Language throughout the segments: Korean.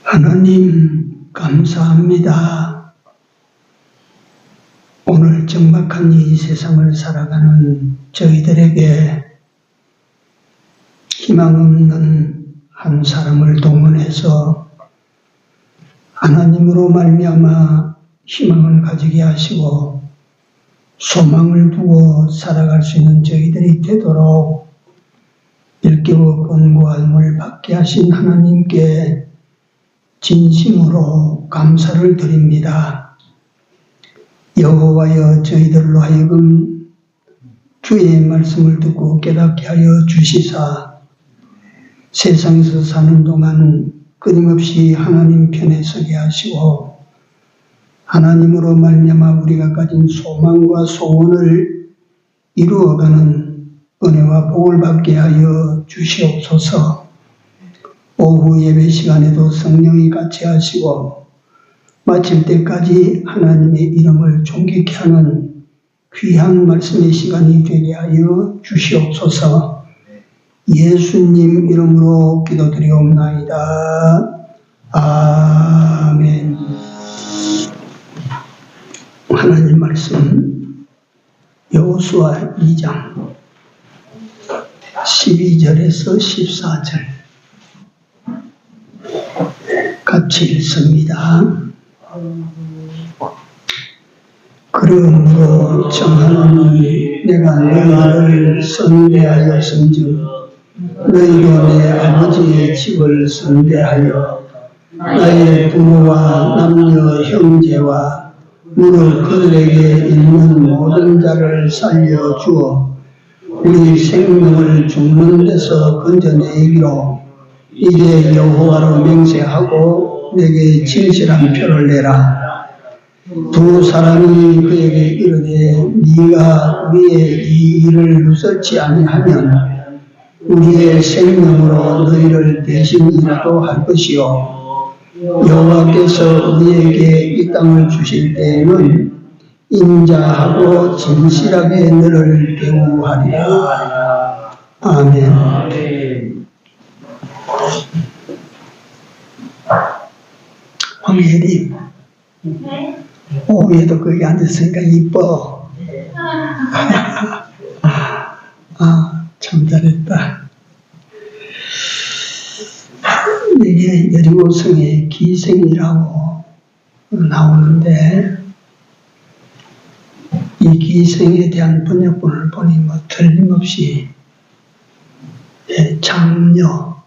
하나님 감사합니다. 오늘 정박한 이 세상을 살아가는 저희들에게 희망 없는 한 사람을 동원해서 하나님으로 말미암아 희망을 가지게 하시고 소망을 두고 살아갈 수 있는 저희들이 되도록 일깨워 권고함을 받게 하신 하나님께 진심으로 감사를 드립니다. 여호와여, 저희들로 하여금 주의 말씀을 듣고 깨닫게 하여 주시사 세상에서 사는 동안 끊임없이 하나님 편에 서게 하시고 하나님으로 말미암아 우리가 가진 소망과 소원을 이루어가는 은혜와 복을 받게 하여 주시옵소서. 오후 예배 시간에도 성령이 같이 하시고 마칠 때까지 하나님의 이름을 존귀케 하는 귀한 말씀의 시간이 되게 하여 주시옵소서. 예수님 이름으로 기도드리옵나이다. 아멘. 하나님 말씀 여호수아 2장 12절에서 14절 같이 읽습니다. 그러므로 정하노니 내가 너희를 선대하였은즉 너희도 내 아버지의 집을 선대하여 나의 부모와 남녀 형제와 무릇 그들에게 있는 모든 자를 살려주어 우리 생명을 죽는 데서 건져내기로 이제 여호와로 맹세하고 내게 진실한 표를 내라. 두 사람이 그에게 이르되 네가 우리의 이 일을 누설치 아니하면 우리의 생명으로 너희를 대신이라도 할 것이요 여호와께서 우리에게 이 땅을 주실 때에는 인자하고 진실하게 너를 대우하리라. 아멘. 황혜림 오후에도 거기 앉았으니까 이뻐. 참 잘했다. 이게 여리고성의 기생이라고 나오는데 이 기생에 대한 번역본을 보니 틀림없이 장녀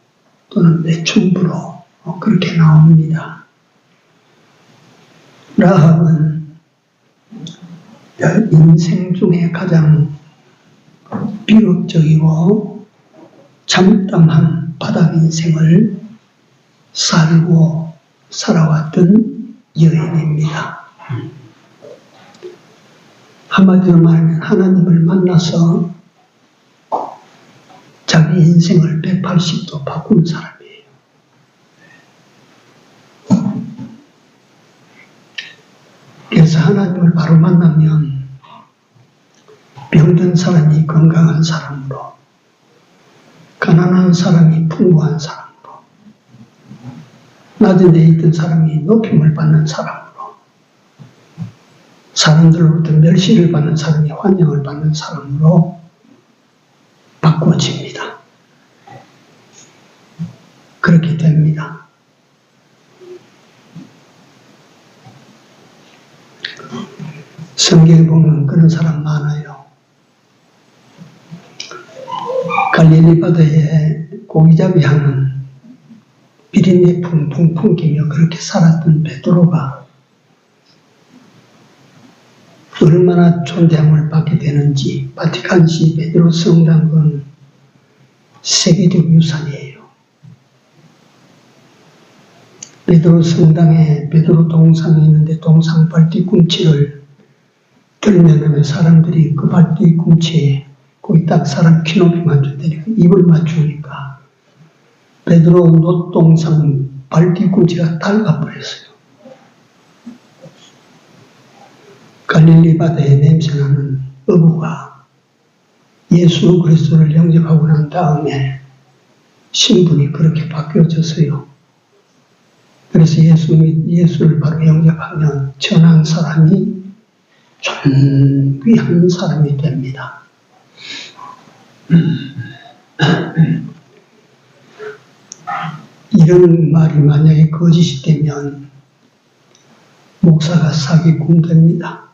또는 매춘부로 그렇게 나옵니다. 라합은 인생 중에 가장 비극적이고 참담한 바닥 인생을 살고 살아왔던 여인입니다. 한마디로 말하면 하나님을 만나서 자기 인생을 180도 바꾼 사람이에요. 그래서 하나님을 바로 만나면 병든 사람이 건강한 사람으로, 가난한 사람이 풍부한 사람으로, 낮은 데 있던 사람이 높임을 받는 사람으로, 사람들로부터 멸시를 받는 사람이 환영을 받는 사람으로 바꿔집니다. 그렇게 됩니다. 성경에 보면 그런 사람 많아요. 갈릴리 바다에 고기잡이 하는 비린내 풍풍 풍기며 그렇게 살았던 베드로가 얼마나 존대함을 받게 되는지, 바티칸시 베드로 성당은 세계적 유산이에요. 베드로 성당에 베드로 동상이 있는데 동상 발뒤꿈치를 들면 사람들이 그 발뒤꿈치에 거기 딱 사람 키 높이만 준다니까 입을 맞추니까 베드로 놋동상 발뒤꿈치가 닳아버렸어요. 갈릴리 바다에 냄새나는 어부가 예수 그리스도를 영접하고 난 다음에 신분이 그렇게 바뀌어졌어요. 그래서 예수를 바로 영접하면 전한 사람이 존귀한 사람이 됩니다. 이런 말이 만약에 거짓이 되면 목사가 사기꾼 됩니다.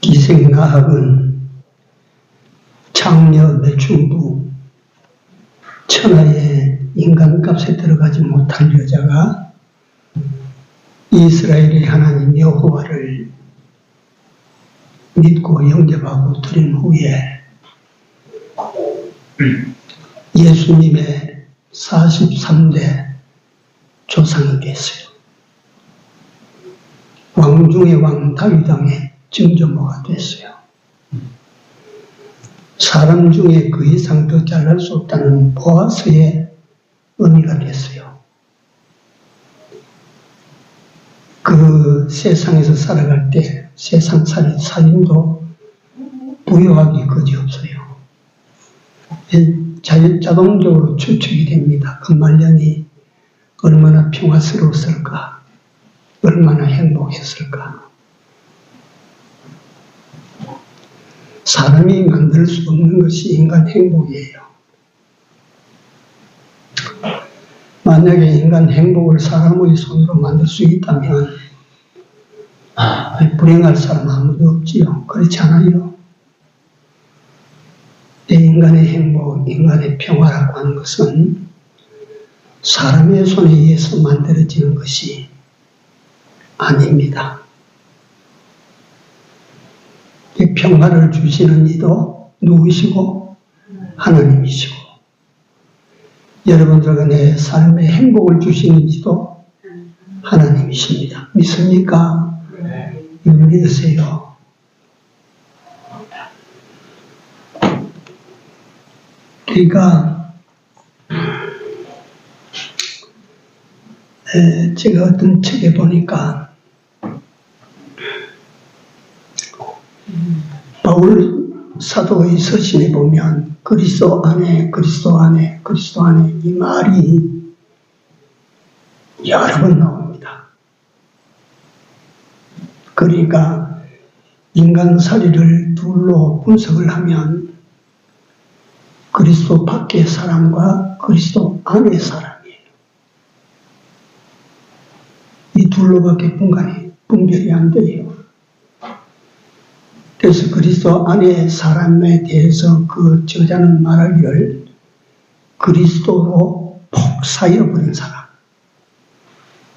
기생나학은 창녀 매춘부 천하의 인간값에 들어가지 못한 여자가 이스라엘의 하나님 여호와를 믿고 영접하고 드린 후에 예수님의 43대 조상이 됐어요. 왕 중의 왕 다윗 왕의 증조모가 됐어요. 사람 중에 그 이상 더 잘날 수 없다는 보아스의 의미가 됐어요. 그 세상에서 살아갈 때 세상 살인도 부유하기 그지없어요. 자동적으로 추측이 됩니다. 그 말년이 얼마나 평화스러웠을까, 얼마나 행복했을까. 사람이 만들 수 없는 것이 인간 행복이에요. 만약에 인간 행복을 사람의 손으로 만들 수 있다면 불행할 사람 아무도 없지요. 그렇지 않아요? 인간의 행복, 인간의 평화라고 하는 것은 사람의 손에 의해서 만들어지는 것이 아닙니다. 이 평화를 주시는 이도 누구시고? 하나님이시고, 여러분들 내 삶에 행복을 주시는 이도 하나님이십니다. 믿습니까? 이거 믿으세요. 그러니까 제가 어떤 책에 보니까 바울 사도의 서신에 보면 그리스도 안에 이 말이 여러 번 나옵니다. 그러니까 인간살이를 둘로 분석을 하면 그리스도 밖의 사람과 그리스도 안의 사람이에요. 이 둘로밖에 분별이 안 돼요. 그래서 그리스도 안의 사람에 대해서 그 저자는 말하기를 그리스도로 폭사여버린 사람.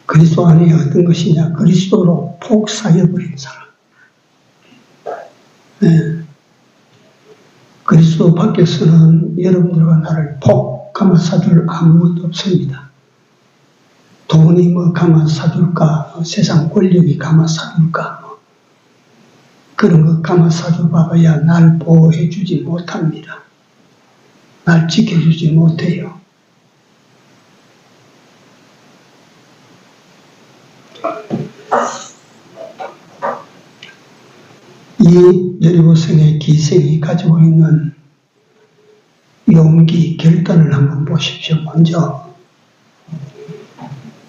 그리스도 안에 어떤 것이냐? 그리스도로 폭사여버린 사람. 네. 그리스도 밖에서는 여러분들과 나를 폭 감아사줄 아무것도 없습니다. 돈이 뭐 감아사줄까? 세상 권력이 감아사줄까? 그런 거 감아사줘 봐봐야 날 보호해주지 못합니다. 날 지켜주지 못해요. 이 여리고성의 기생이 가지고 있는 용기, 결단을 한번 보십시오. 먼저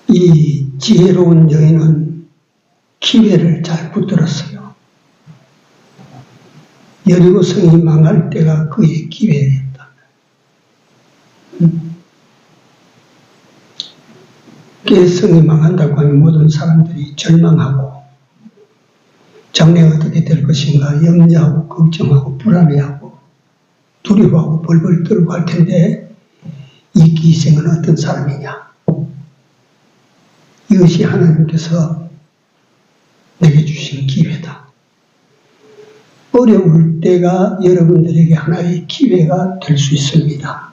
이 지혜로운 여인은 기회를 잘 붙들었어요. 여리고성이 망할 때가 그의 기회였다. 성이 망한다고 하면 모든 사람들이 절망하고 장래가 어떻게 될 것인가 염려하고 걱정하고 불안해하고 두려워하고 벌벌 떨고 할 텐데 이 기생은 어떤 사람이냐? 이것이 하나님께서 내게 주신 기회다. 어려울 때가 여러분들에게 하나의 기회가 될 수 있습니다.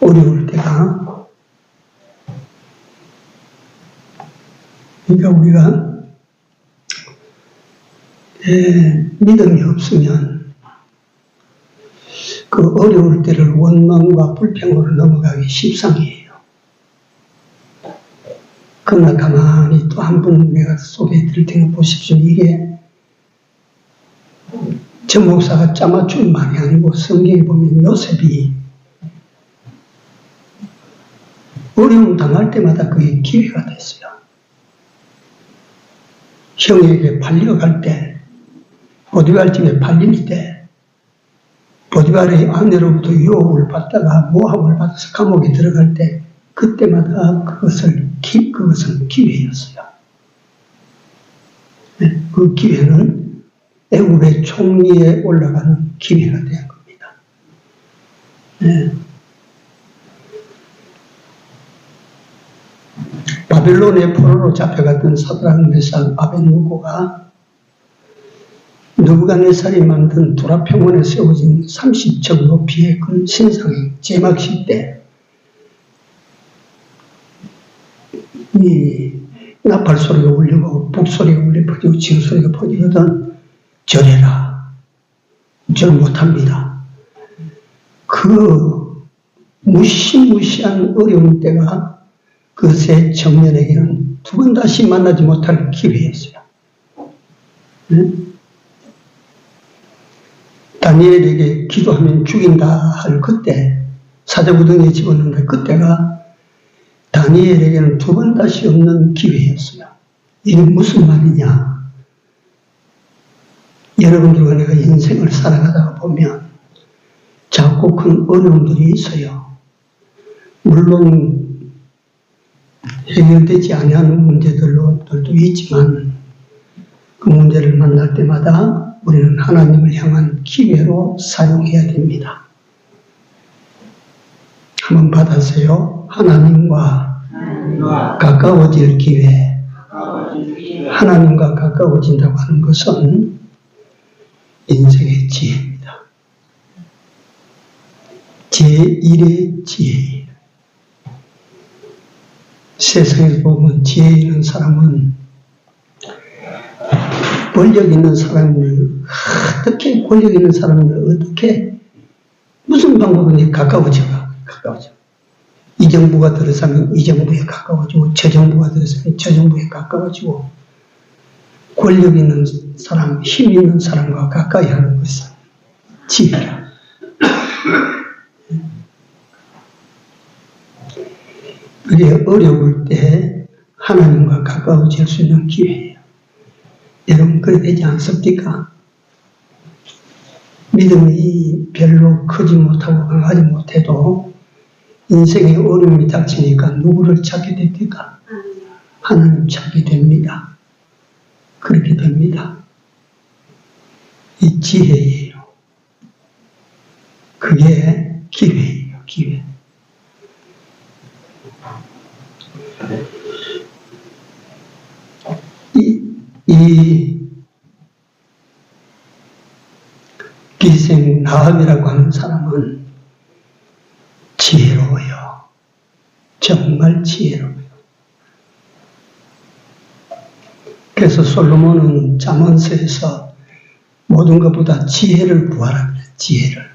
어려울 때가. 그러니까 우리가 믿음이 없으면 그 어려울 때를 원망과 불평으로 넘어가기 십상이에요. 그러나 가만히 또 한 분 내가 소개해 드릴 테니 보십시오. 이게 저 목사가 짜맞춘 말이 아니고 성경에 보면 요셉이 어려움 당할 때마다 그게 기회가 됐어요. 형에게 팔려갈 때, 보디발 집에 팔릴 때, 보디발의 아내로부터 유혹을 받다가 모함을 받아서 감옥에 들어갈 때, 그때마다 그것은 기회였어요. 그 기회는 애굽의 총리에 올라가는 기회가 된 겁니다. 바벨론의 포로로 잡혀갔던 사드락, 메삭, 아벳느고가 느부갓네살이 만든 두라평원에 세워진 30척 높이의 큰 신상의 제막식 때 이 나팔 소리가 울리고 북소리가 울려 퍼지고 징소리가 퍼지거든 절해라. 절 못합니다. 그 무시무시한 어려운 때가 그 세 청년에게는 두 번 다시 만나지 못할 기회였어요. 다니엘에게 기도하면 죽인다 할 그때, 사자구덩이에 집었는데 그때가 다니엘에게는 두 번 다시 없는 기회였어요. 이게 무슨 말이냐? 여러분들과 내가 인생을 살아가다가 보면 작고 큰 어려움들이 있어요. 물론 해결되지 아니하는 문제들도 있지만 그 문제를 만날 때마다 우리는 하나님을 향한 기회로 사용해야 됩니다. 한번 받아세요. 하나님과 가까워질 기회. 하나님과 가까워진다고 하는 것은 인생의 지혜입니다. 제1의 지혜예요. 세상에서 보면 지혜 있는 사람은 권력 있는 사람을 어떻게 권력 있는 사람을 어떻게 무슨 방법으로 가까워져. 이 정부가 들어서면 이 정부에 가까워지고 저 정부가 들어서면 저 정부에 가까워지고 권력 있는 사람, 힘 있는 사람과 가까이 하는 것은 지혜라. 그게 어려울 때 하나님과 가까워질 수 있는 기회예요. 여러분 그래 되지 않습니까? 믿음이 별로 크지 못하고 강하지 못해도 인생의 어려움이 닥치니까 누구를 찾게 됩니까? 하나님 찾게 됩니다. 그렇게 됩니다. 이 지혜예요. 그게 기회예요. 기회. 이 기생 나합이라고 하는 사람은 지혜로워요. 정말 지혜로워요. 그래서 솔로몬은 잠언서에서 모든 것보다 지혜를 구하라 그래요. 지혜를.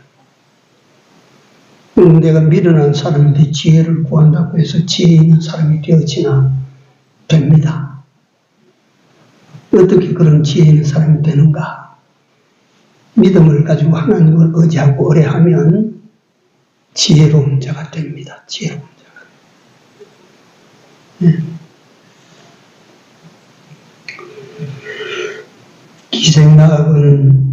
내가 미련한 사람인데 지혜를 구한다고 해서 지혜 있는 사람이 되어지나 됩니다. 어떻게 그런 지혜 있는 사람이 되는가? 믿음을 가지고 하나님을 의지하고 의뢰하면 지혜로운 자가 됩니다. 지혜로운 자가. 기생나합은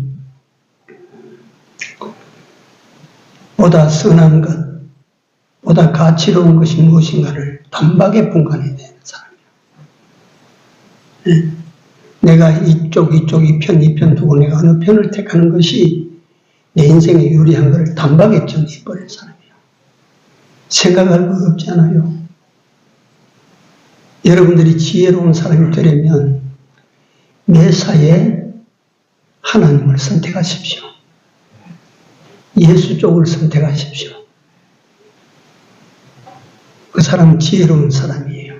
보다 선한 것, 보다 가치로운 것이 무엇인가를 단박에 분간해야 되는 사람이에요. 내가 이쪽 이 편 두고 내가 어느 편을 택하는 것이 내 인생에 유리한 것을 단박에 정해버린 사람이에요. 생각할 거 없잖아요. 여러분들이 지혜로운 사람이 되려면 매사에 하나님을 선택하십시오. 예수 쪽을 선택하십시오. 그 사람은 지혜로운 사람이에요.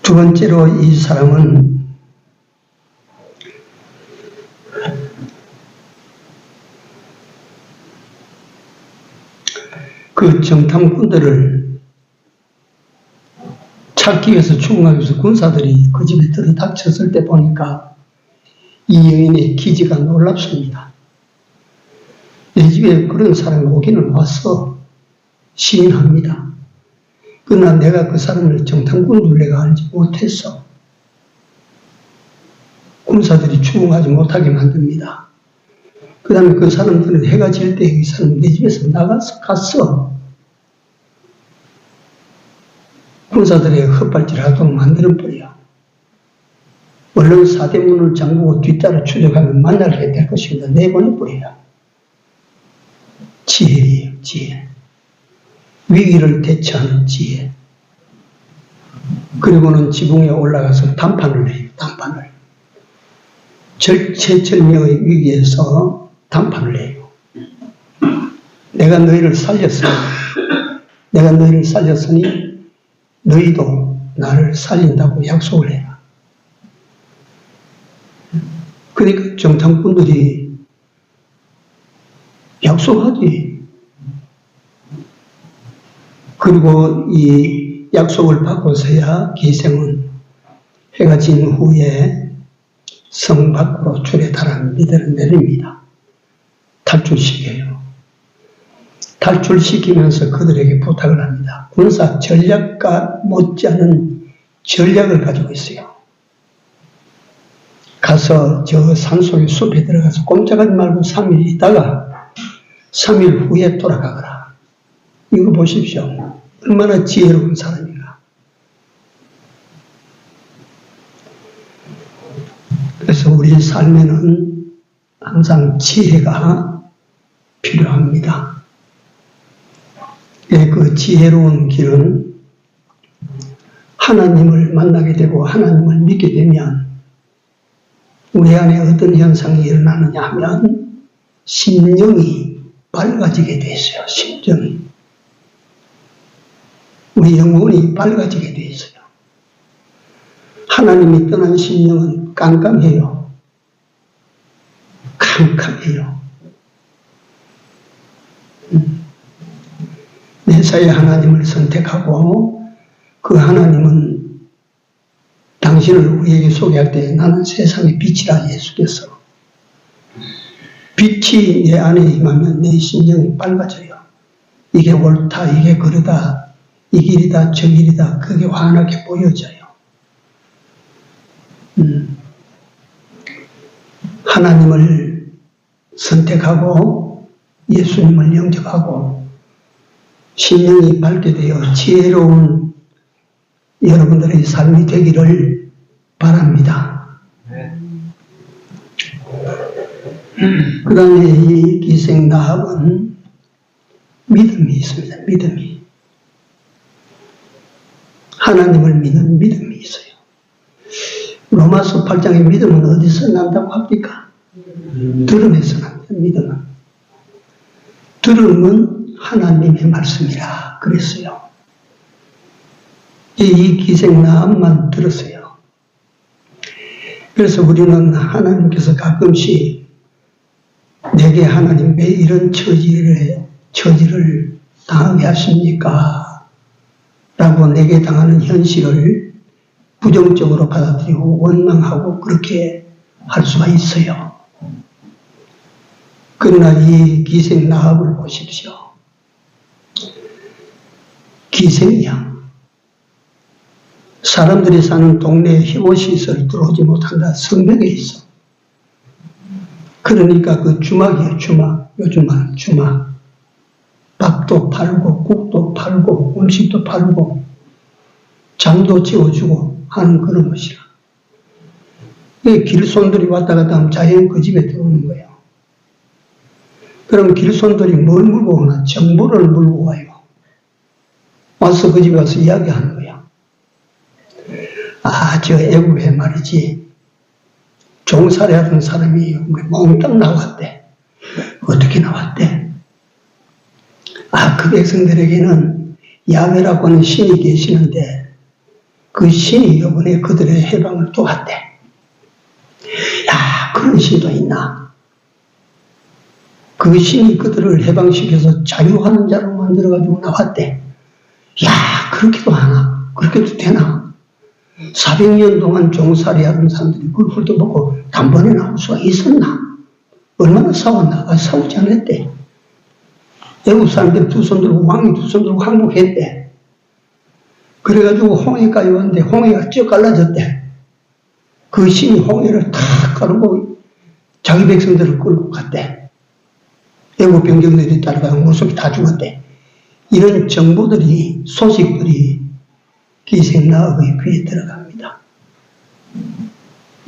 두 번째로 이 사람은 그 정탐꾼들을 탈기에서 추궁하기 위해서 군사들이 그 집에 들어닥쳤을 때 보니까 이 여인의 기지가 놀랍습니다. 내 집에 그런 사람이 오기는 와서 시인합니다. 그러나 내가 그 사람을 정탐꾼 둘레가 알지 못했어. 군사들이 추궁하지 못하게 만듭니다. 그 다음에 그 사람들은 해가 질 때 이 사람 내 집에서 나가서 갔어. 군사들의 헛발질 하도록 만들어버려. 얼른 사대문을 잠그고 뒤따라 추적하면 만나게 될 것입니다. 내보내버려요. 지혜예요, 지혜. 위기를 대처하는 지혜. 그리고는 지붕에 올라가서 담판을 해요, 담판을. 절체절명의 위기에서 담판을 해요. 내가 너희를 살렸으니, 내가 너희를 살렸으니 너희도 나를 살린다고 약속을 해요. 그러니까 정탐꾼들이 약속하지. 그리고 이 약속을 받고서야 기생은 해가 진 후에 성 밖으로 줄에 달아 미대를 내립니다. 탈출시켜요. 탈출시키면서 그들에게 부탁을 합니다. 군사 전략가 못지않은 전략을 가지고 있어요. 가서 저 산속의 숲에 들어가서 꼼짝하지 말고 3일 있다가 3일 후에 돌아가거라. 이거 보십시오. 얼마나 지혜로운 사람인가. 그래서 우리 삶에는 항상 지혜가 필요합니다. 그 지혜로운 길은 하나님을 만나게 되고 하나님을 믿게 되면 우리 안에 어떤 현상이 일어나느냐 하면 심령이 밝아지게 돼 있어요. 심정이. 우리 영혼이 밝아지게 돼 있어요. 하나님이 떠난 심령은 깜깜해요. 캄캄해요. 매사에 하나님을 선택하고 그 하나님은 당신을 우리에게 소개할 때 나는 세상의 빛이라 예수께서 빛이 내 안에 임하면 내 심령이 밝아져요. 이게 옳다, 이게 그르다, 이 길이다, 저 길이다, 그게 환하게 보여져요. 하나님을 선택하고 예수님을 영접하고 심령이 밝게 되어 지혜로운 여러분들의 삶이 되기를 바랍니다. 그 다음에 이 기생 라합은 믿음이 있습니다. 믿음이. 하나님을 믿는 믿음이 있어요. 로마서 8장의 믿음은 어디서 난다고 합니까? 들음에서 납니다. 믿음은. 들음은 하나님의 말씀이라 그랬어요. 이 기생 라합만 들었어요. 그래서 우리는 하나님께서 가끔씩 내게 하나님 왜 이런 처지를 당하게 하십니까? 라고 내게 당하는 현실을 부정적으로 받아들이고 원망하고 그렇게 할 수가 있어요. 그러나 이 기생 라합을 보십시오. 기생이야. 사람들이 사는 동네에 혐오시설 들어오지 못한다. 성벽에 있어. 그러니까 그 주막이에요. 주막. 요즘 말하는 주막. 밥도 팔고 국도 팔고 음식도 팔고 잠도 재워주고 하는 그런 것이라. 길손들이 왔다 갔다 하면 자연 그 집에 들어오는 거예요. 그럼 길손들이 뭘 물고 오나? 정보를 물고 와요. 와서 그 집에 와서 이야기하는 거예요. 아, 저 애국에 말이지. 종살이 하던 사람이 몽땅 나왔대. 어떻게 나왔대? 아, 그 백성들에게는 야훼라고 하는 신이 계시는데 그 신이 이번에 그들의 해방을 도왔대. 야, 그런 신도 있나? 그 신이 그들을 해방시켜서 자유하는 자로 만들어가지고 나왔대. 야, 그렇게도 하나? 그렇게도 되나? 400년 동안 종살이 하던 사람들이 그걸 훑어보고 단번에 나올 수가 있었나? 얼마나 싸웠나? 싸우지 않았대. 애국 사람들 두 손 들고 왕이 두 손 들고 항복했대. 그래가지고 홍해까지 왔는데 홍해가 쭉 갈라졌대. 그 신이 홍해를 탁 가르고 자기 백성들을 끌고 갔대. 애국 병정들이 따라가고 물속에 다 죽었대. 이런 정보들이, 소식들이 기생나합의 귀에 들어갑니다.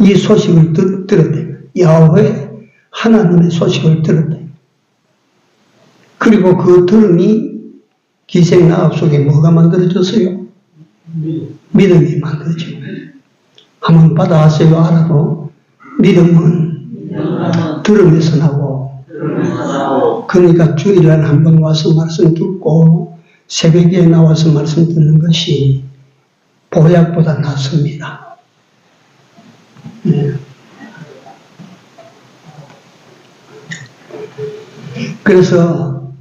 이 소식을 들었대. 야훼 하나님의 소식을 들었대. 그리고 그 들음이 기생나합 속에 뭐가 만들어졌어요? 믿음이 만들어져. 한번 받아왔어요. 알아도 믿음은 들음에서 나고, 그러니까 주일날 한번 와서 말씀 듣고 새벽에 나와서 말씀 듣는 것이 보약보다 낫습니다. 네. 그래서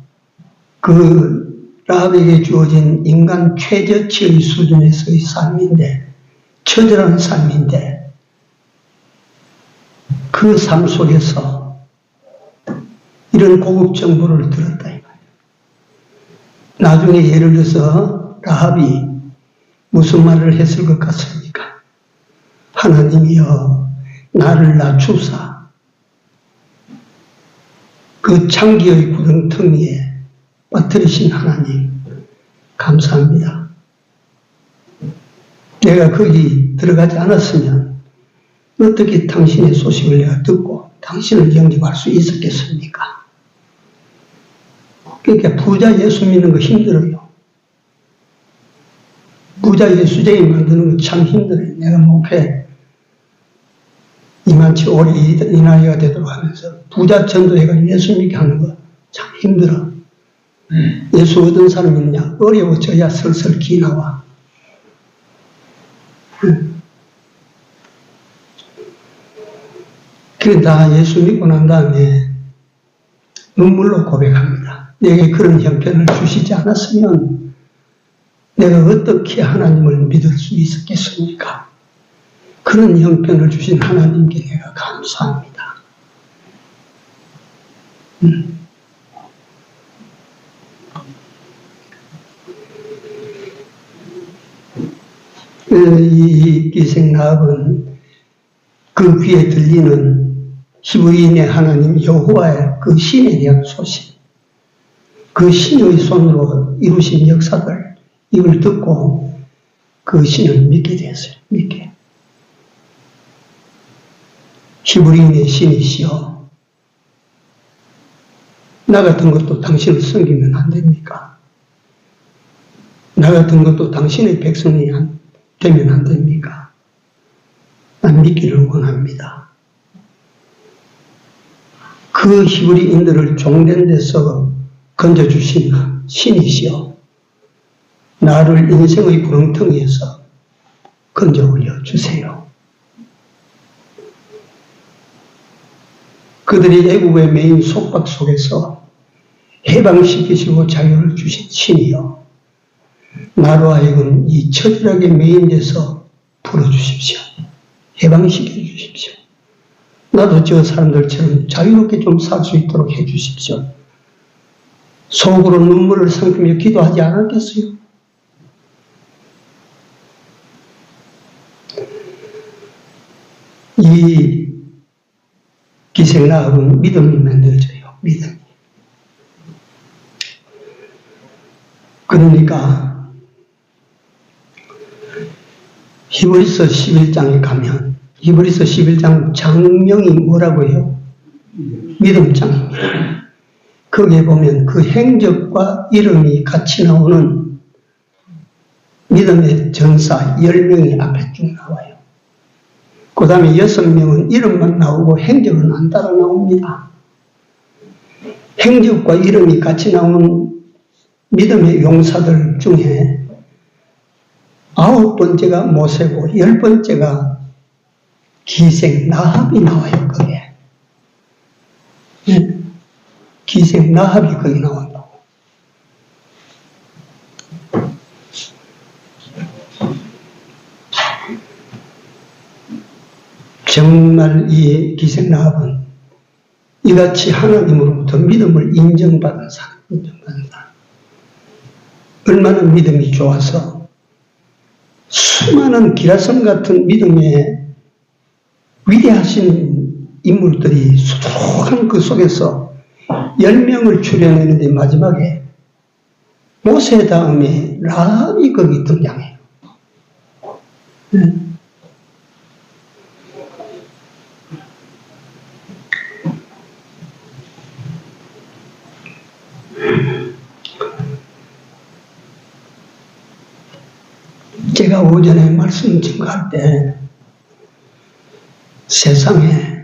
그 라합에게 주어진 인간 최저치의 수준에서의 삶인데, 처절한 삶인데, 그 삶 속에서 이런 고급 정보를 들었다. 나중에 예를 들어서 라합이 무슨 말을 했을 것 같습니까? 하나님이여 나를 낮추사 그 창기의 구렁텅이에 빠뜨리신 하나님 감사합니다. 내가 거기 들어가지 않았으면 어떻게 당신의 소식을 내가 듣고 당신을 영접할 수 있었겠습니까? 그러니까 부자 예수 믿는 거 힘들어요. 부자 예수쟁이 만드는 거 참 힘들어요. 내가 목회 이만치 오래 이 나이가 되도록 하면서 부자 전도회가 예수 믿게 하는 거 참 힘들어. 예수 얻은 사람이 있느냐? 어려워져야 슬슬 기 나와. 그래, 다 예수 믿고 난 다음에 눈물로 고백합니다. 내게 그런 형편을 주시지 않았으면 내가 어떻게 하나님을 믿을 수 있었겠습니까? 그런 형편을 주신 하나님께 내가 감사합니다. 이 기생나합은 그 귀에 들리는 히브리인의 하나님 여호와의 그 신에 대한 소식, 그 신의 손으로 이루신 역사들, 이걸 듣고 그 신을 믿게 됐어요. 믿게. 히브리인의 신이시여, 나 같은 것도 당신을 섬기면 안 됩니까? 나 같은 것도 당신의 백성이 되면 안 됩니까? 난 믿기를 원합니다. 그 히브리인들을 종된 데서 건져주신 신이시여, 나를 인생의 구렁텅이에서 건져 올려주세요. 그들이 애국의 매인 속박 속에서 해방시키시고 자유를 주신 신이여, 나로 하여금 이 처절하게 매인 데서 풀어주십시오. 해방시켜 주십시오. 나도 저 사람들처럼 자유롭게 좀 살 수 있도록 해주십시오. 속으로 눈물을 삼키며 기도하지 않았겠어요? 이 기생나합은 믿음이 만들어져요. 믿음이. 그러니까 히브리서 11장에 가면 히브리서 11장 장명이 뭐라고 해요? 믿음장입니다. 거기에 보면 그 행적과 이름이 같이 나오는 믿음의 전사 10명이 앞에 쭉 나와요. 그 다음에 6명은 이름만 나오고 행적은 안 따라 나옵니다. 행적과 이름이 같이 나오는 믿음의 용사들 중에 9번째가 모세고 10번째가 기생나합이 나와요. 거기에. 기생나합이 거기 나온다고. 정말 이 기생라합은 이같이 하나님으로부터 믿음을 인정받은 사람, 얼마나 믿음이 좋아서 수많은 기라성 같은 믿음의 위대하신 인물들이 수두룩한 그 속에서 10명을 추려내는데 마지막에 모세 다음에 라합이 거기 등장해요. 제가 오전에 말씀 증거할 때 세상에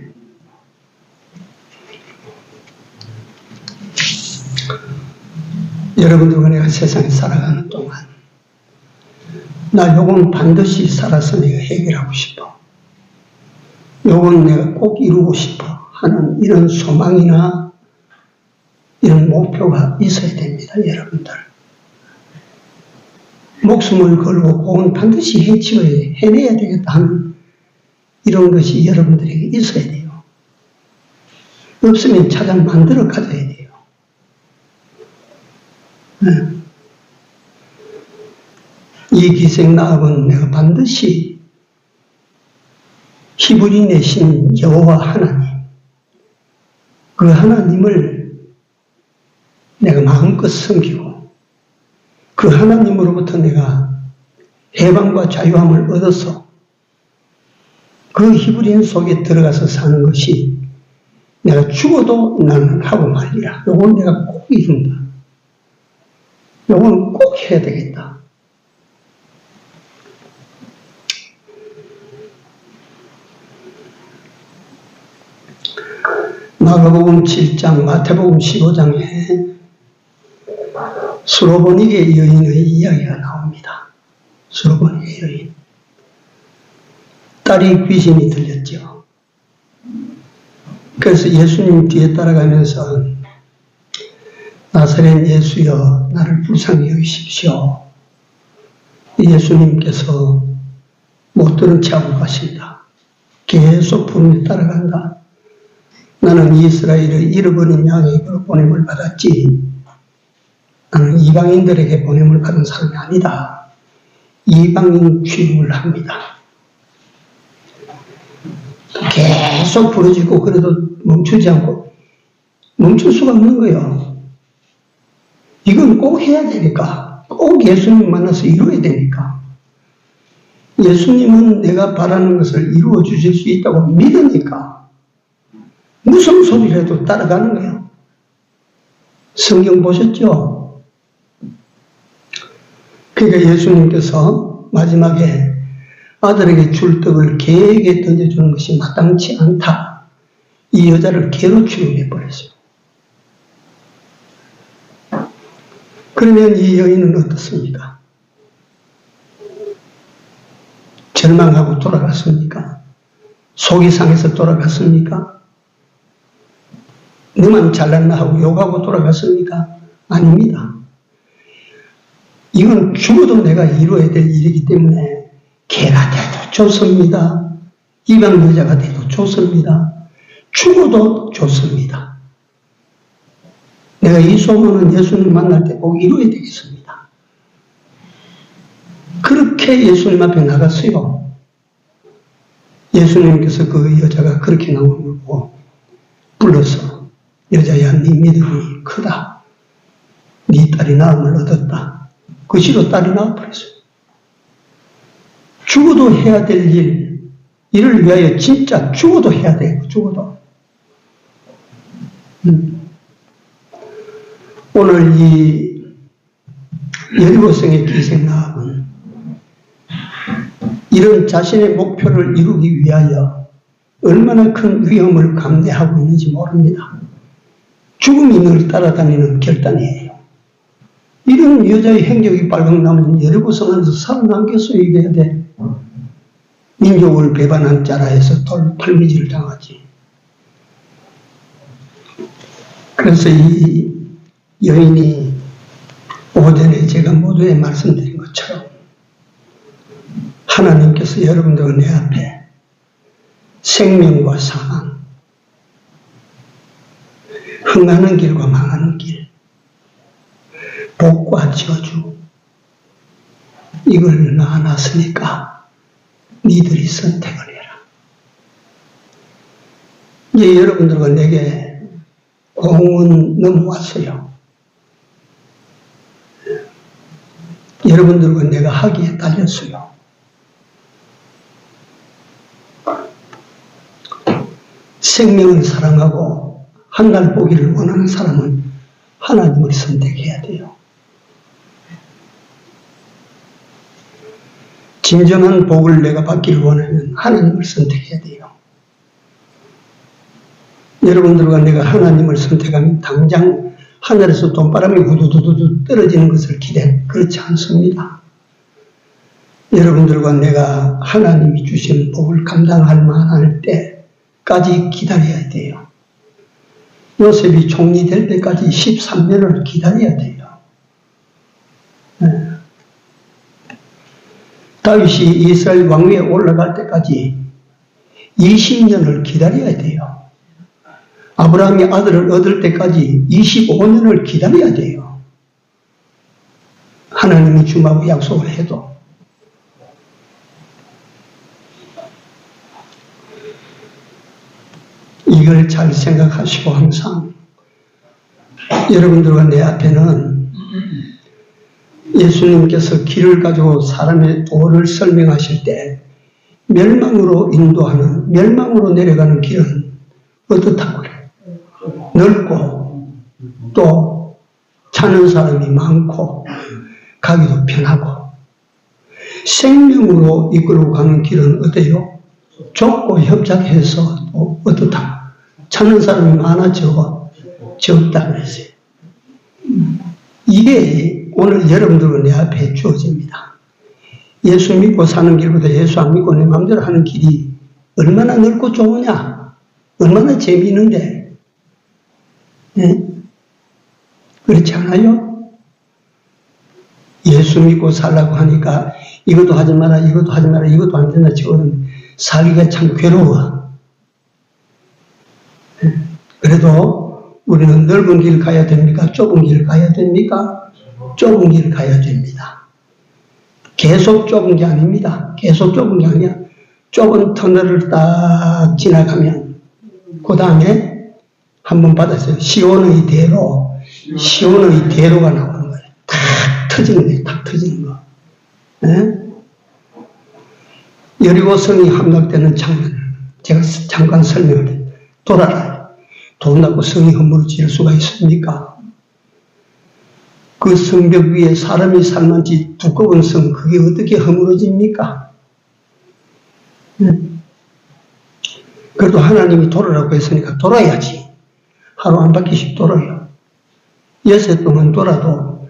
여러분들과 내가 세상에 살아가는 동안 나 요건 반드시 살아서 내가 해결하고 싶어. 요건 내가 꼭 이루고 싶어 하는 이런 소망이나 이런 목표가 있어야 됩니다. 여러분들. 목숨을 걸고 그건 반드시 해내야 되겠다 하는 이런 것이 여러분들에게 있어야 돼요. 없으면 찾아 만들어 가져야 돼요. 이 기생라합은 내가 반드시 히브리인의 신 여호와 하나님, 그 하나님을 내가 마음껏 섬기고 그 하나님으로부터 내가 해방과 자유함을 얻어서 그 히브리인 속에 들어가서 사는 것이 내가 죽어도 나는 하고 말리라. 요건 내가 꼭 이룬다. 요건 꼭 해야 되겠다. 마가복음 7장, 마태복음 15장에 수로보니게 여인의 이야기가 나옵니다. 수로보니게 여인. 딸이 귀신이 들렸죠. 그래서 예수님 뒤에 따라가면서 나사렛 예수여 나를 불쌍히 여기십시오. 예수님께서 못 들은 채 하고 가신다. 계속 부름에 따라간다. 나는 이스라엘의 잃어버린 양에게 보냄을 받았지 나는 이방인들에게 보냄을 받은 사람이 아니다. 이방인 취급을 합니다. 계속 부러지고 그래도 멈추지 않고 멈출 수가 없는 거예요. 이건 꼭 해야 되니까. 꼭 예수님 만나서 이루어야 되니까. 예수님은 내가 바라는 것을 이루어 주실 수 있다고 믿으니까 무슨 소리라도 따라가는 거예요. 성경 보셨죠? 그러니까 예수님께서 마지막에 아들에게 줄 떡을 개에게 던져주는 것이 마땅치 않다. 이 여자를 개로 취급해버렸어요. 그러면 이 여인은 어떻습니까? 절망하고 돌아갔습니까? 속이 상해서 돌아갔습니까? 너만 잘났나 하고 욕하고 돌아갔습니까? 아닙니다. 이건 죽어도 내가 이루어야 될 일이기 때문에 개가 돼도 좋습니다. 이방 여자가 돼도 좋습니다. 죽어도 좋습니다. 내가 이 소문은 예수님 만날 때 꼭 이루어야 되겠습니다. 그렇게 예수님 앞에 나갔어요. 예수님께서 그 여자가 그렇게 나오는 걸 보고 불러서 여자야 네 믿음이 크다. 네 딸이 나음을 얻었다. 그 시로 딸이 나와버렸어요. 죽어도 해야 될 일, 이를 위하여 진짜 죽어도 해야 돼요. 죽어도. 오늘 이 17성의 기생라합은 이런 자신의 목표를 이루기 위하여 얼마나 큰 위험을 감내하고 있는지 모릅니다. 죽음이 늘 따라다니는 결단이에요. 이런 여자의 행적이 발각나면 여리고성 안에서 살아남겠어요? 이겨야 돼. 민족을 배반한 자라 해서 털미질을 당하지. 그래서 이 여인이 오전에 제가 모두에 말씀드린 것처럼 하나님께서 여러분들 내 앞에 생명과 사망, 흥하는 길과 망하는 길, 복과 저주, 이걸 나눴으니까 니들이 선택을 해라. 이제 여러분들과 내게 공은 넘어왔어요. 여러분들과 내가 하기에 달렸어요. 생명을 사랑하고 한날 보기를 원하는 사람은 하나님을 선택해야 돼요. 진정한 복을 내가 받기를 원하면 하나님을 선택해야 돼요. 여러분들과 내가 하나님을 선택하면 당장 하늘에서 돈바람이 후두두두 떨어지는 것을 기대, 그렇지 않습니다. 여러분들과 내가 하나님이 주신 복을 감당할 만할 때까지 기다려야 돼요. 요셉이 총리 될 때까지 13년을 기다려야 돼요. 다윗이 이스라엘 왕위에 올라갈 때까지 20년을 기다려야 돼요. 아브라함이 아들을 얻을 때까지 25년을 기다려야 돼요. 하나님이 주마고 약속을 해도. 이걸 잘 생각하시고 항상 여러분들과 내 앞에는 예수님께서 길을 가지고 사람의 도를 설명하실 때 멸망으로 인도하는, 멸망으로 내려가는 길은 어떻다고 그래요? 넓고 또 찾는 사람이 많고 가기도 편하고, 생명으로 이끌고 가는 길은 어때요? 좁고 협착해서 또 어떻다? 찾는 사람이 많아 적다 그랬어요. 이게 오늘 여러분들과 내 앞에 주어집니다. 예수 믿고 사는 길보다 예수 안 믿고 내 마음대로 하는 길이 얼마나 넓고 좋으냐? 얼마나 재미있는데? 네? 그렇지 않아요? 예수 믿고 살라고 하니까 이것도 하지 마라, 이것도 하지 마라, 이것도 안 된다, 저거는 살기가 참 괴로워. 그래도 우리는 넓은 길 가야 됩니까? 좁은 길 가야 됩니까? 좁은 길 가야 됩니다. 계속 좁은 게 아닙니다. 계속 좁은 게 아니야. 좁은 터널을 딱 지나가면 그 다음에 한번 받았어요. 시온의 대로가 나오는 거예요. 탁 터지는 거예요. 탁 터지는 거. 네? 여리고성이 함락되는 장면, 제가 잠깐 설명을 해요. 돌아라. 돈나고 성이 허물어질 수가 있습니까? 그 성벽 위에 사람이 살만치 두꺼운 성, 그게 어떻게 허물어집니까? 그래도 하나님이 돌아라고 했으니까 돌아야지. 하루 한 바퀴씩 돌아요. 6해 동안 돌아도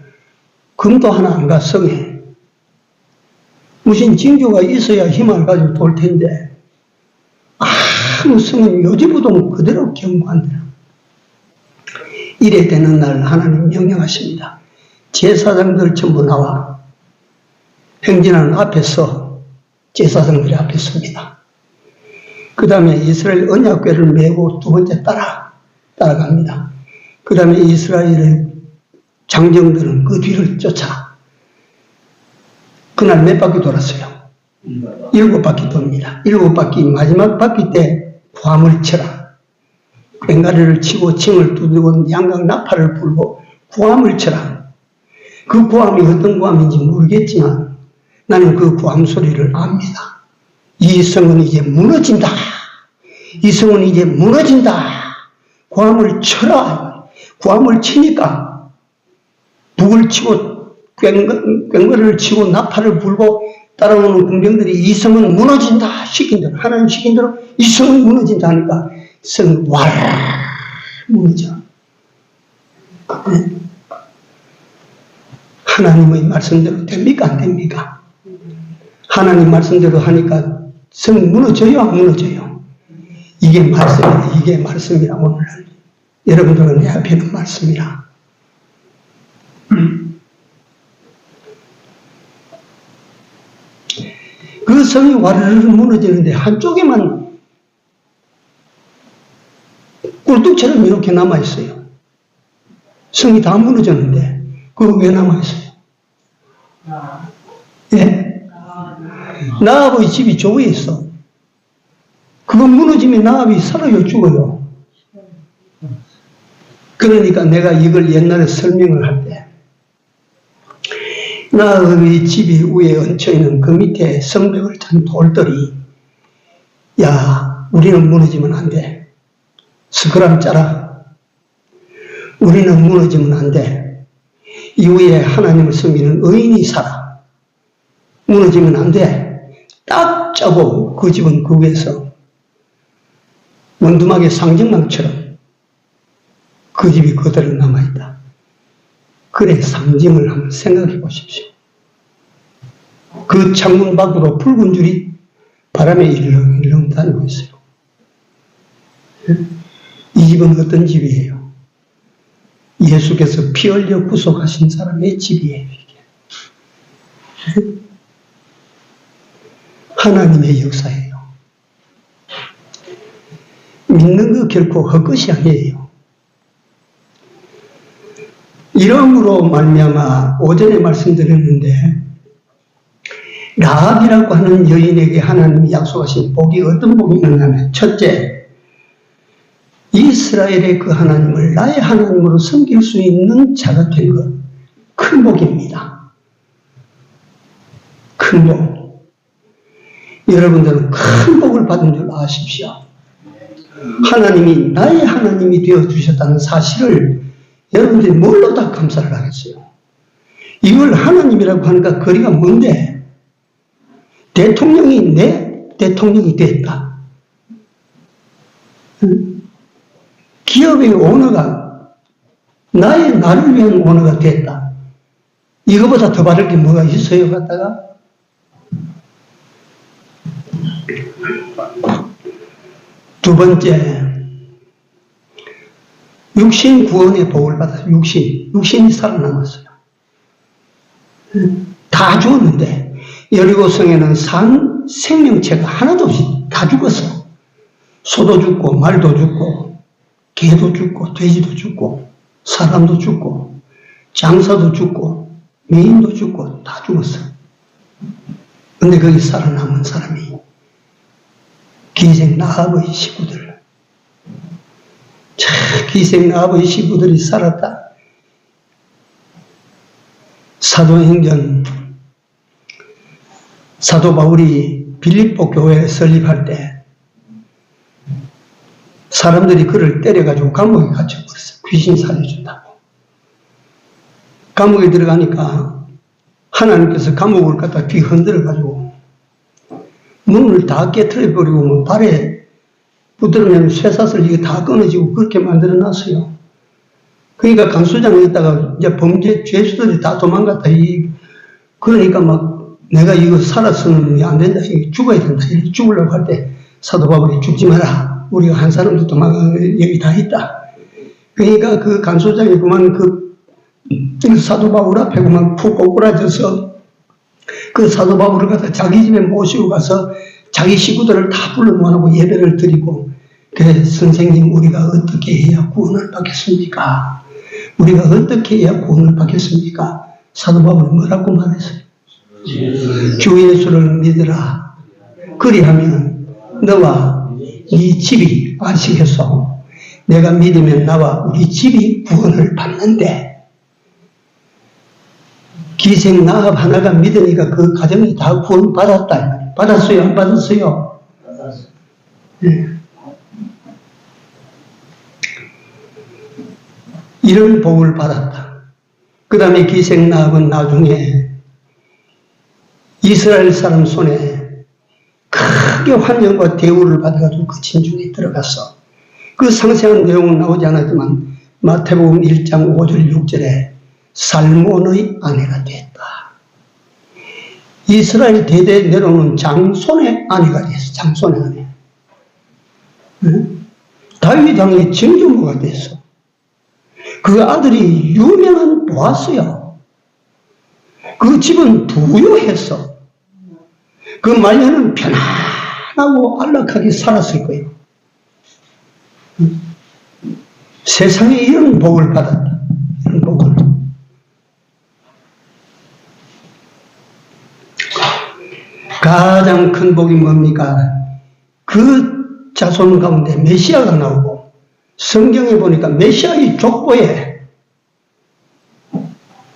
금도 하나 안 가, 성에. 무슨 징조가 있어야 힘을 가지고 돌 텐데, 아무 성은 요지부동 그대로 경고한다. 이래 되는 날 하나님 명령하십니다. 제사장들 전부 나와 행진하는 앞에서 제사장들이 앞에 섭니다. 그 다음에 이스라엘 언약궤를 메고 두 번째 따라갑니다. 그 다음에 이스라엘의 장정들은 그 뒤를 쫓아. 그날 몇 바퀴 돌았어요? 7바퀴 돕니다. 7바퀴, 마지막 바퀴 때 구함을 쳐라. 꽹가리를 치고 칭을 두들고 양각 나팔을 불고 구함을 쳐라. 그 구함이 어떤 구함인지 모르겠지만 나는 그 구함 소리를 압니다. 이 성은 이제 무너진다. 이 성은 이제 무너진다. 구함을 쳐라. 구함을 치니까 북을 치고 꽹과리를 치고 나팔을 불고 따라오는 군병들이 이 성은 무너진다 시킨 대로, 하나님 시킨 대로 이 성은 무너진다 하니까 성은 와라 무너져. 하나님의 말씀대로 됩니까? 안 됩니까? 하나님 말씀대로 하니까 성이 무너져요? 안 무너져요? 이게 말씀이다. 이게 말씀이라. 오늘날 여러분들은 내 앞에 있는 말씀이라. 그 성이 와르르 무너지는데 한쪽에만 꿀뚝처럼 이렇게 남아있어요. 성이 다 무너졌는데, 그거 왜 남아있어요? 예? 나합의 집이 조에 있어. 그거 무너지면 나합이 살아요, 죽어요? 그러니까 내가 이걸 옛날에 설명을 할 때, 나합의 집이 위에 얹혀있는 그 밑에 성벽을 찬 돌들이, 야, 우리는 무너지면 안 돼. 스크람 짜라. 우리는 무너지면 안 돼. 이후에 하나님을 섬기는 의인이 살아. 무너지면 안 돼. 딱 짜고 그 집은 그 위에서 원두막의 상징망처럼 그 집이 그대로 남아있다. 그래, 상징을 한번 생각해 보십시오. 그 창문 밖으로 붉은 줄이 바람에 일렁일렁 다니고 있어요. 이 집은 어떤 집이에요? 예수께서 피 흘려 구속하신 사람의 집이에요. 이게. 하나님의 역사예요. 믿는 거 결코 헛것이 아니에요. 이러므로 말미암아 오전에 말씀드렸는데 라합이라고 하는 여인에게 하나님이 약속하신 복이 어떤 복이 있느냐면, 첫째, 이스라엘의 그 하나님을 나의 하나님으로 섬길 수 있는 자가 된 것, 큰 복입니다. 큰 복. 여러분들은 큰 복을 받은 줄 아십시오. 하나님이 나의 하나님이 되어주셨다는 사실을 여러분들이 뭘로 다 감사를 하겠어요? 이걸 하나님이라고 하니까 거리가 먼데, 대통령이 내 대통령이 됐다. 기업의 오너가 나를 위한 오너가 됐다. 이거보다 더 받을 게 뭐가 있어요? 갖다가 두 번째, 육신 구원의 복을 받아서 육신이 살아남았어요. 다 죽었는데 여리고성에는 산 생명체가 하나도 없이 다 죽었어. 소도 죽고 말도 죽고 개도 죽고 돼지도 죽고 사람도 죽고 장사도 죽고 미인도 죽고 다 죽었어. 근데 거기 살아남은 사람이 기생 나합의 식구들. 자, 기생 나합의 식구들이 살았다. 사도행전 사도 바울이 빌립보 교회에 설립할 때 사람들이 그를 때려가지고 감옥에 갇혀버렸어요. 귀신 살려준다고. 감옥에 들어가니까 하나님께서 감옥을 갖다 귀 흔들어가지고 문을 다 깨트려버리고 발에 붙들어내는 쇠사슬 이게 다 끊어지고 그렇게 만들어놨어요. 그러니까 강수장에 있다가 이제 범죄 죄수들이 다 도망갔다. 그러니까 막 내가 이거 살아서는 안 된다. 죽어야 된다. 이렇게 죽으려고 할 때 사도 바울이 죽지 마라. 우리가 한 사람도 여기 다 있다. 그러니까 그 간소장이 그만 그 사도 바울 앞에 그만 푹 꼬꾸라져서 그 사도 바울을 갖다 자기 집에 모시고 가서 자기 식구들을 다 불러 모아놓고 예배를 드리고, 그래, 선생님, 우리가 어떻게 해야 구원을 받겠습니까? 우리가 어떻게 해야 구원을 받겠습니까? 사도 바울이 뭐라고 말했어요? 주 예수를 믿으라. 그리하면 너와 네 집이 안식해서 내가 믿으면 나와 우리 집이 구원을 받는데, 기생 나합 하나가 믿으니까 그 가정이 다 구원 받았다. 받았어요? 안 받았어요? 받았어요. 네. 이런 복을 받았다. 그 다음에 기생 나합은 나중에 이스라엘 사람 손에 크게 환영과 대우를 받아가지고 그 진중에 들어갔어. 그 상세한 내용은 나오지 않았지만 마태복음 1장 5절 6절에 살몬의 아내가 됐다. 이스라엘 대대 내려오는 장손의 아내가 됐어. 장손의 아내. 다윗 왕의 증조모가 됐어. 그 아들이 유명한 보아스야. 그 집은 부유했어. 그 말년은 편안하고 안락하게 살았을 거예요. 세상에 이런 복을 받았다. 이런 복을. 가장 큰 복이 뭡니까? 그 자손 가운데 메시아가 나오고, 성경에 보니까 메시아의 족보에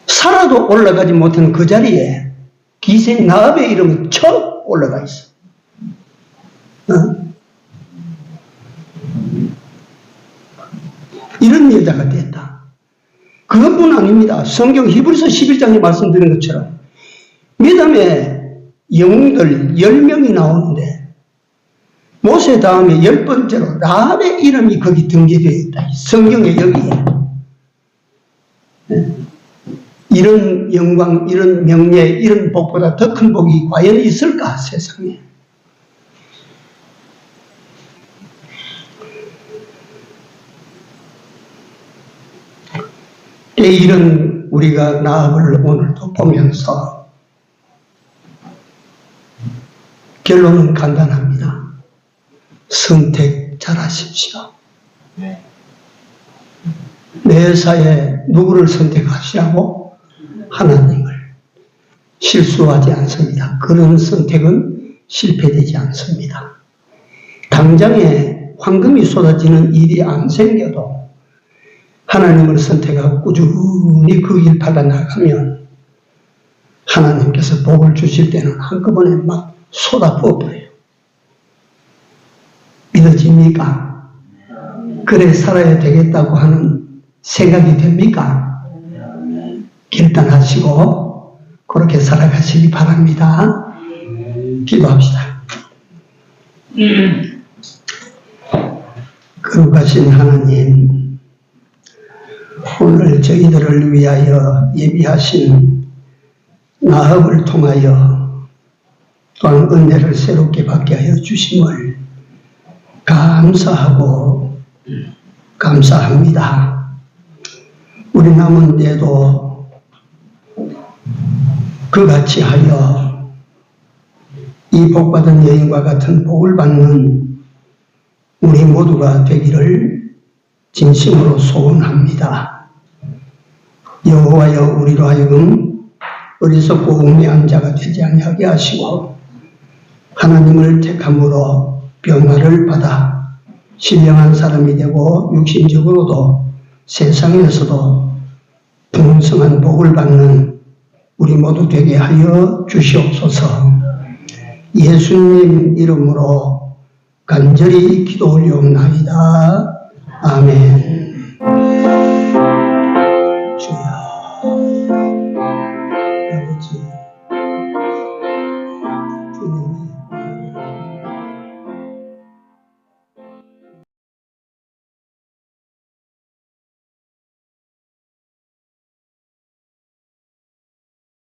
살아도 올라가지 못한 그 자리에 기생 나합의 이름이 척 올라가 있어. 이런 여자가 됐다. 그것뿐 아닙니다. 성경 히브리서 11장에 말씀드린 것처럼 미담의 영웅들 10명이 나오는데 모세 다음에 10번째로 라합의 이름이 거기 등재되어 있다. 성경에 여기에. 이런 영광, 이런 명예, 이런 복보다 더 큰 복이 과연 있을까, 세상에. 이런 우리가 라합을 오늘도 보면서 결론은 간단합니다. 선택 잘하십시오. 매사에 누구를 선택하시라고? 하나님을. 실수하지 않습니다. 그런 선택은 실패되지 않습니다. 당장에 황금이 쏟아지는 일이 안 생겨도 하나님을 선택하고 꾸준히 그 길 받아나가면 하나님께서 복을 주실 때는 한꺼번에 막 쏟아부어버려요. 믿어집니까? 그래 살아야 되겠다고 하는 생각이 됩니까? 결단하시고 그렇게 살아가시기 바랍니다. 기도합시다. 거룩하신 하나님, 오늘 저희들을 위하여 예비하신 라합을 통하여 또한 은혜를 새롭게 받게 하여 주심을 감사하고 감사합니다. 우리 남은 때도 그같이 하여 이 복받은 여인과 같은 복을 받는 우리 모두가 되기를 진심으로 소원합니다. 여호와여, 우리로 하여금 어리석고 우매한 자가 되지 아니하게 하시고 하나님을 택함으로 변화를 받아 신령한 사람이 되고 육신적으로도 세상에서도 풍성한 복을 받는 우리 모두 되게 하여 주시옵소서. 예수님 이름으로 간절히 기도 올려옵나이다. 아멘.